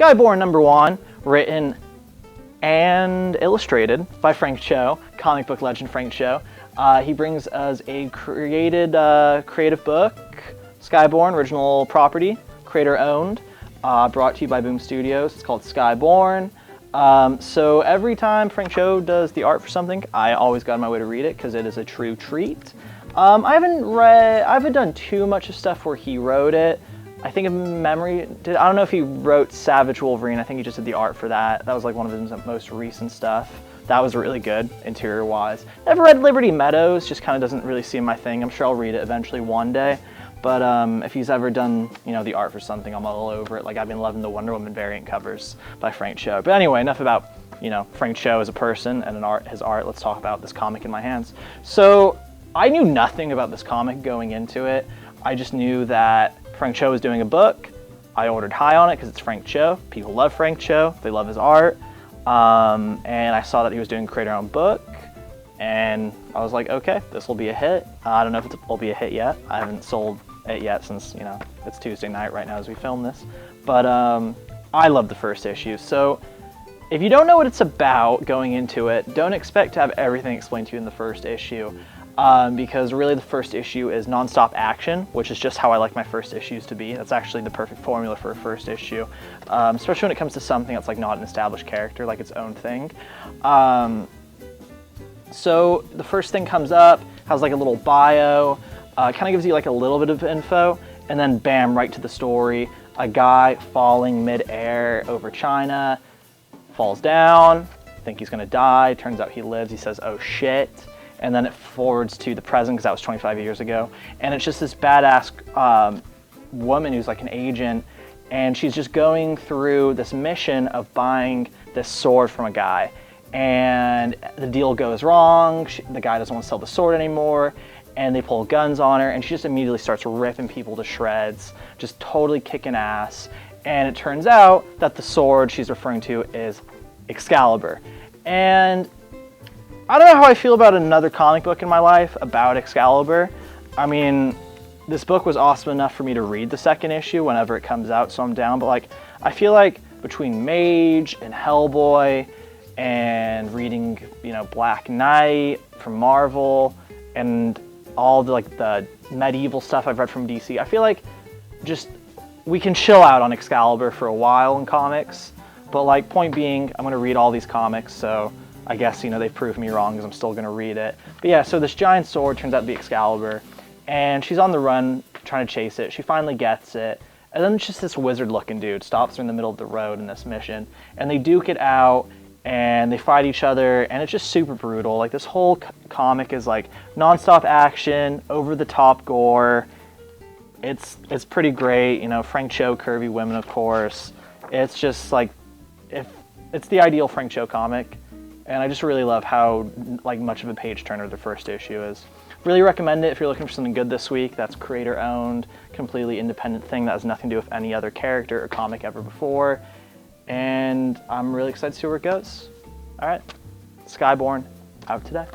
Skyborne #1, written and illustrated by Frank Cho, comic book legend Frank Cho. He brings us a creative book, Skyborne, original property, creator owned, brought to you by Boom Studios. It's called Skyborne. So every time Frank Cho does the art for something, I always go on my way to read it because it is a true treat. I haven't done too much of stuff where he wrote it. I think of memory, I don't know if he wrote Savage Wolverine. I think he just did the art for that. That was like one of his most recent stuff. That was really good, interior-wise. Never read Liberty Meadows, just kind of doesn't really seem my thing. I'm sure I'll read it eventually one day. But if he's ever done, the art for something, I'm all over it. Like, I've been loving the Wonder Woman variant covers by Frank Cho. But anyway, enough about, Frank Cho as a person and his art. Let's talk about this comic in my hands. So, I knew nothing about this comic going into it. I just knew that Frank Cho was doing a book. I ordered high on it because it's Frank Cho. People love Frank Cho. They love his art. And I saw that he was doing a creator-owned book. And I was like, okay, this will be a hit. I don't know if it will be a hit yet. I haven't sold it yet since, it's Tuesday night right now as we film this. But I love the first issue. So if you don't know what it's about going into it, don't expect to have everything explained to you in the first issue. Because really the first issue is non-stop action, which is just how I like my first issues to be. That's actually the perfect formula for a first issue, especially when it comes to something that's like not an established character, like its own thing. So the first thing comes up, has like a little bio, kind of gives you like a little bit of info, and then bam, right to the story. A guy falling mid-air over China, falls down, think he's gonna die, turns out he lives, he says, oh shit. And then it forwards to the present, because that was 25 years ago. And it's just this badass woman who's like an agent, and she's just going through this mission of buying this sword from a guy. And the deal goes wrong, the guy doesn't want to sell the sword anymore, and they pull guns on her, and she just immediately starts ripping people to shreds, just totally kicking ass. And it turns out that the sword she's referring to is Excalibur. And I don't know how I feel about another comic book in my life about Excalibur. I mean, this book was awesome enough for me to read the second issue whenever it comes out, so I'm down. But like, I feel like between Mage and Hellboy and reading, Black Knight from Marvel and all the medieval stuff I've read from DC, I feel like just we can chill out on Excalibur for a while in comics. But like, point being, I'm gonna read all these comics, so I guess, they've proved me wrong because I'm still going to read it. But yeah, so this giant sword turns out to be Excalibur, and she's on the run trying to chase it. She finally gets it, and then it's just this wizard-looking dude stops her in the middle of the road in this mission, and they duke it out, and they fight each other, and it's just super brutal. Like, this whole comic is like non-stop action, over-the-top gore. It's pretty great, Frank Cho, curvy women, of course. It's just like, it's the ideal Frank Cho comic. And I just really love how much of a page turner the first issue is. Really recommend it if you're looking for something good this week. That's creator owned, completely independent thing that has nothing to do with any other character or comic ever before. And I'm really excited to see where it goes. All right, Skyborne out today.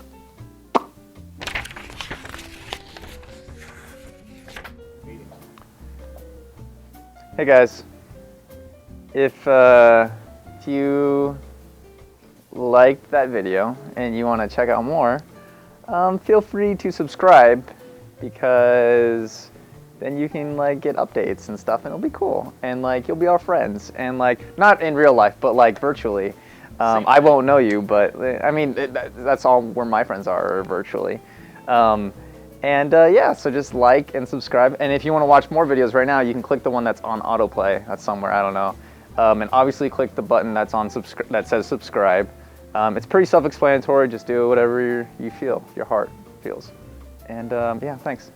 Hey guys, if you liked that video and you want to check out more, feel free to subscribe, because then you can get updates and stuff, and it'll be cool, and you'll be our friends, and not in real life, but virtually. I won't know you, but I mean that's all where my friends are virtually. Yeah, so just like and subscribe, and if you want to watch more videos right now, you can click the one that's on autoplay. That's somewhere, I don't know, and obviously click the button that's on that says subscribe. It's pretty self-explanatory. Just do whatever you feel, your heart feels. And yeah, thanks.